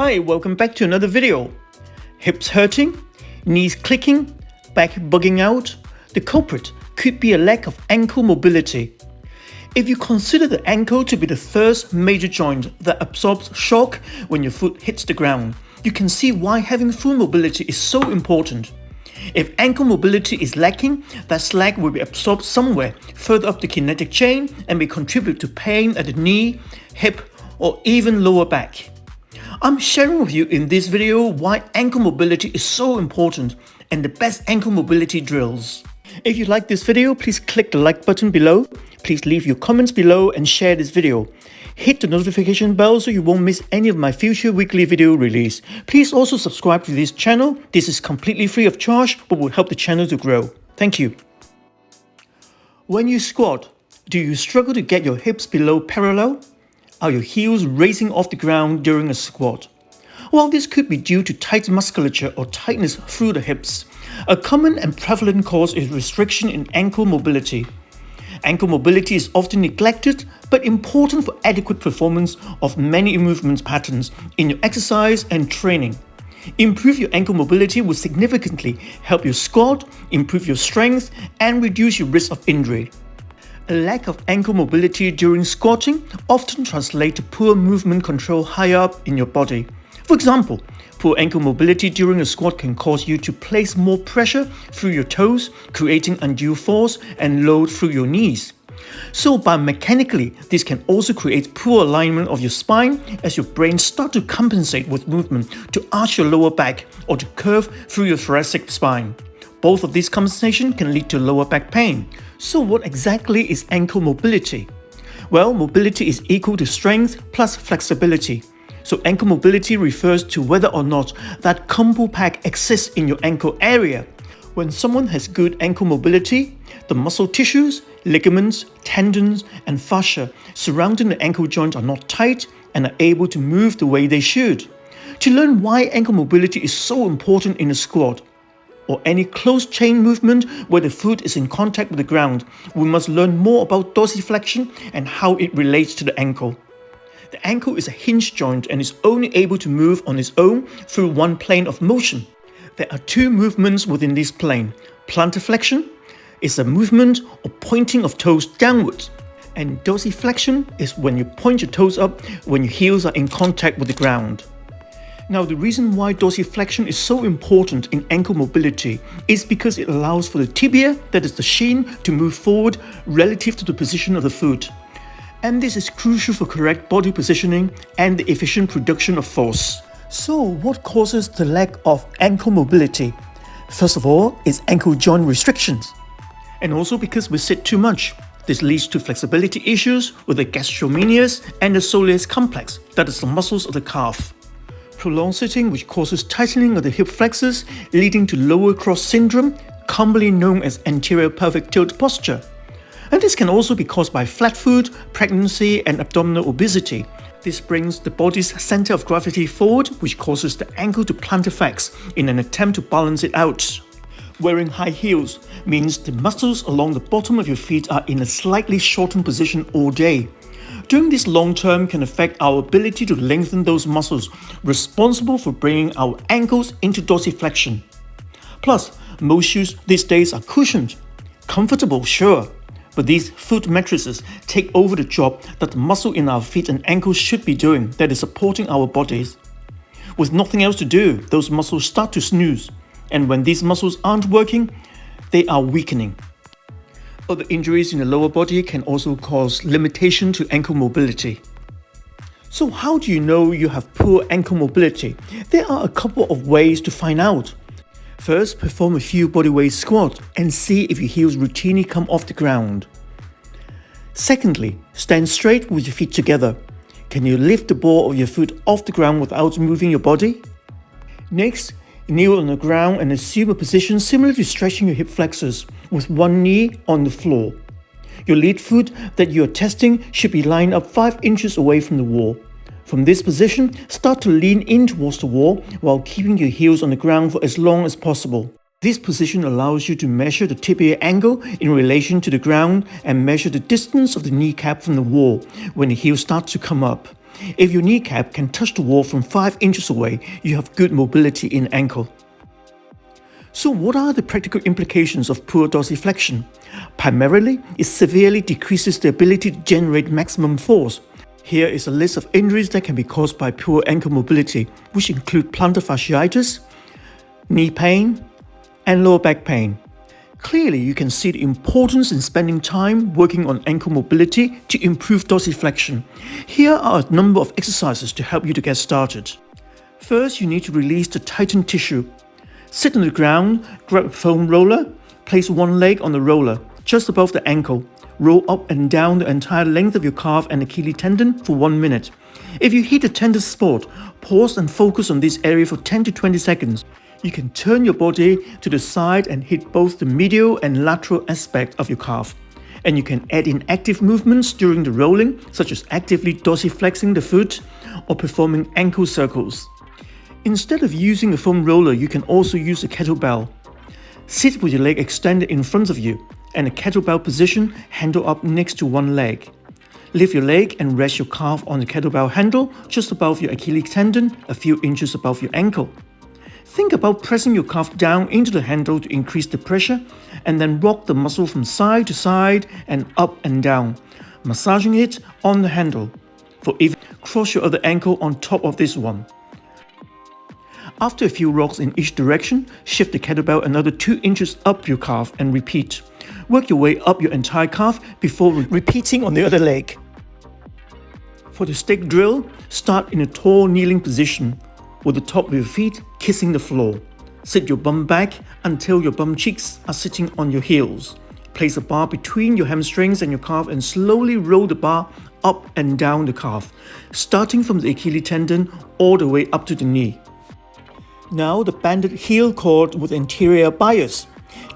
Hi, welcome back to another video. Hips hurting, knees clicking, back bugging out. The culprit could be a lack of ankle mobility. If you consider the ankle to be the first major joint that absorbs shock when your foot hits the ground, you can see why having full mobility is so important. If ankle mobility is lacking, that slack will be absorbed somewhere further up the kinetic chain and may contribute to pain at the knee, hip, or even lower back. I'm sharing with you in this video why ankle mobility is so important and the best ankle mobility drills. If you like this video, please click the like button below. Please leave your comments below and share this video. Hit the notification bell so you won't miss any of my future weekly video release. Please also subscribe to this channel. This is completely free of charge but will help the channel to grow. Thank you. When you squat, do you struggle to get your hips below parallel? Are your heels raising off the ground during a squat? Well, this could be due to tight musculature or tightness through the hips. A common and prevalent cause is restriction in ankle mobility. Ankle mobility is often neglected, but important for adequate performance of many movement patterns in your exercise and training. Improve your ankle mobility will significantly help you squat, improve your strength, and reduce your risk of injury. A lack of ankle mobility during squatting often translates to poor movement control higher up in your body. For example, poor ankle mobility during a squat can cause you to place more pressure through your toes, creating undue force and load through your knees. So biomechanically, this can also create poor alignment of your spine as your brain starts to compensate with movement to arch your lower back or to curve through your thoracic spine. Both of these compensations can lead to lower back pain. So what exactly is ankle mobility? Well, mobility is equal to strength plus flexibility. So ankle mobility refers to whether or not that combo pack exists in your ankle area. When someone has good ankle mobility, the muscle tissues, ligaments, tendons, and fascia surrounding the ankle joint are not tight and are able to move the way they should. To learn why ankle mobility is so important in a squat, or any closed chain movement where the foot is in contact with the ground, we must learn more about dorsiflexion and how it relates to the ankle. The ankle is a hinge joint and is only able to move on its own through one plane of motion. There are two movements within this plane. Plantar flexion is a movement or pointing of toes downwards, and dorsiflexion is when you point your toes up when your heels are in contact with the ground. Now, the reason why dorsiflexion is so important in ankle mobility is because it allows for the tibia, that is the shin, to move forward relative to the position of the foot. And this is crucial for correct body positioning and the efficient production of force. So, what causes the lack of ankle mobility? First of all, is ankle joint restrictions. And also because we sit too much. This leads to flexibility issues with the gastrocnemius and the soleus complex, that is the muscles of the calf. Prolonged sitting, which causes tightening of the hip flexors, leading to lower cross syndrome, commonly known as anterior pelvic tilt posture. And this can also be caused by flat foot, pregnancy, and abdominal obesity. This brings the body's center of gravity forward, which causes the ankle to plantarflex in an attempt to balance it out. Wearing high heels means the muscles along the bottom of your feet are in a slightly shortened position all day. Doing this long term can affect our ability to lengthen those muscles responsible for bringing our ankles into dorsiflexion. Plus, most shoes these days are cushioned. Comfortable, sure, but these foot mattresses take over the job that the muscle in our feet and ankles should be doing, that is supporting our bodies. With nothing else to do, those muscles start to snooze, and when these muscles aren't working, they are weakening. Other injuries in the lower body can also cause limitation to ankle mobility. So how do you know you have poor ankle mobility? There are a couple of ways to find out. First, perform a few bodyweight squats and see if your heels routinely come off the ground. Secondly, stand straight with your feet together. Can you lift the ball of your foot off the ground without moving your body? Next, kneel on the ground and assume a position similar to stretching your hip flexors, with one knee on the floor. Your lead foot that you are testing should be lined up 5 inches away from the wall. From this position, start to lean in towards the wall while keeping your heels on the ground for as long as possible. This position allows you to measure the tibia angle in relation to the ground and measure the distance of the kneecap from the wall when the heel starts to come up. If your kneecap can touch the wall from 5 inches away, you have good mobility in ankle. So what are the practical implications of poor dorsiflexion? Primarily, it severely decreases the ability to generate maximum force. Here is a list of injuries that can be caused by poor ankle mobility, which include plantar fasciitis, knee pain, and lower back pain. Clearly, you can see the importance in spending time working on ankle mobility to improve dorsiflexion. Here are a number of exercises to help you to get started. First, you need to release the tightened tissue. Sit on the ground, grab a foam roller, place one leg on the roller, just above the ankle. Roll up and down the entire length of your calf and Achilles tendon for 1 minute. If you hit a tender spot, pause and focus on this area for 10 to 20 seconds. You can turn your body to the side and hit both the medial and lateral aspect of your calf. And you can add in active movements during the rolling, such as actively dorsiflexing the foot or performing ankle circles. Instead of using a foam roller, you can also use a kettlebell. Sit with your leg extended in front of you and a kettlebell position, handle up next to one leg. Lift your leg and rest your calf on the kettlebell handle just above your Achilles tendon, a few inches above your ankle. Think about pressing your calf down into the handle to increase the pressure, and then rock the muscle from side to side and up and down, massaging it on the handle. For even, cross your other ankle on top of this one. After a few rocks in each direction, shift the kettlebell another 2 inches up your calf and repeat. Work your way up your entire calf before repeating on the other leg. For the stick drill, start in a tall kneeling position, with the top of your feet kissing the floor. Sit your bum back until your bum cheeks are sitting on your heels. Place a bar between your hamstrings and your calf and slowly roll the bar up and down the calf, starting from the Achilles tendon all the way up to the knee. Now the banded heel cord with anterior bias.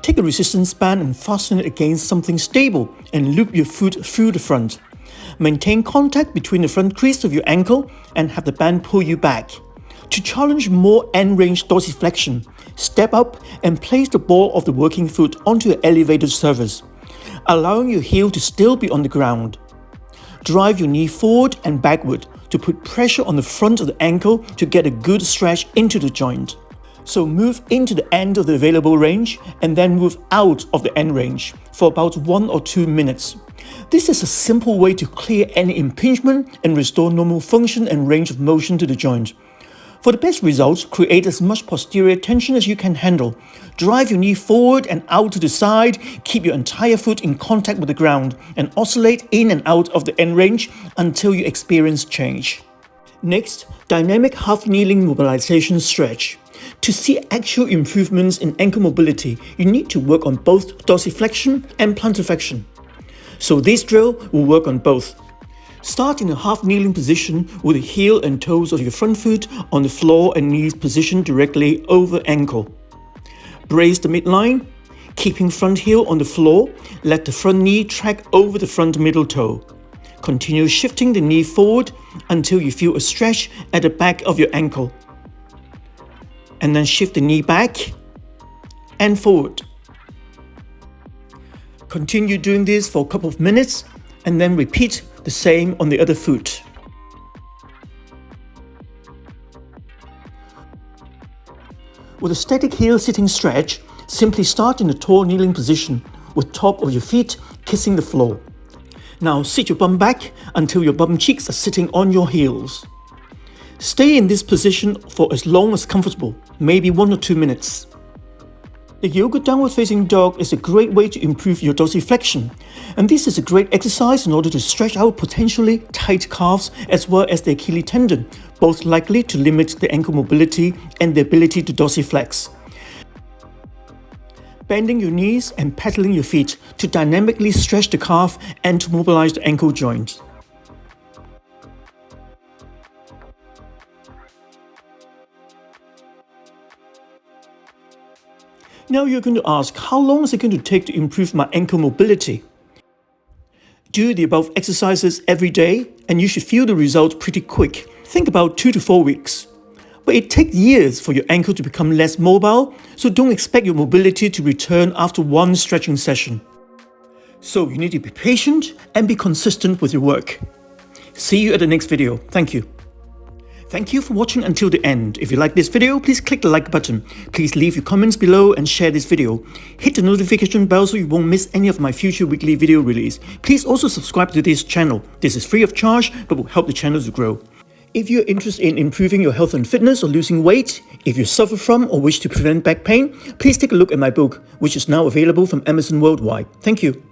Take a resistance band and fasten it against something stable and loop your foot through the front. Maintain contact between the front crease of your ankle and have the band pull you back. To challenge more end-range dorsiflexion, step up and place the ball of the working foot onto an elevated surface, allowing your heel to still be on the ground. Drive your knee forward and backward to put pressure on the front of the ankle to get a good stretch into the joint. So move into the end of the available range and then move out of the end range for about 1 or 2 minutes. This is a simple way to clear any impingement and restore normal function and range of motion to the joint. For the best results, create as much posterior tension as you can handle. Drive your knee forward and out to the side, keep your entire foot in contact with the ground, and oscillate in and out of the end range until you experience change. Next, dynamic half-kneeling mobilization stretch. To see actual improvements in ankle mobility, you need to work on both dorsiflexion and plantarflexion. So this drill will work on both. Start in a half-kneeling position with the heel and toes of your front foot on the floor and knees positioned directly over ankle. Brace the midline, keeping front heel on the floor, let the front knee track over the front middle toe. Continue shifting the knee forward until you feel a stretch at the back of your ankle. And then shift the knee back and forward. Continue doing this for a couple of minutes and then repeat the same on the other foot. With a static heel sitting stretch, simply start in a tall kneeling position with top of your feet kissing the floor. Now sit your bum back until your bum cheeks are sitting on your heels. Stay in this position for as long as comfortable, maybe 1 or 2 minutes. The yoga downward facing dog is a great way to improve your dorsiflexion, and this is a great exercise in order to stretch out potentially tight calves as well as the Achilles tendon, both likely to limit the ankle mobility and the ability to dorsiflex. Bending your knees and pedaling your feet to dynamically stretch the calf and to mobilize the ankle joint. Now you're going to ask, how long is it going to take to improve my ankle mobility? Do the above exercises every day and you should feel the results pretty quick. Think about 2 to 4 weeks. But it takes years for your ankle to become less mobile, so don't expect your mobility to return after one stretching session. So you need to be patient and be consistent with your work. See you at the next video. Thank you. Thank you for watching until the end. If you like this video, please click the like button. Please leave your comments below and share this video. Hit the notification bell so you won't miss any of my future weekly video release. Please also subscribe to this channel. This is free of charge but will help the channel to grow. If you're interested in improving your health and fitness or losing weight, if you suffer from or wish to prevent back pain, please take a look at my book, which is now available from Amazon worldwide. Thank you.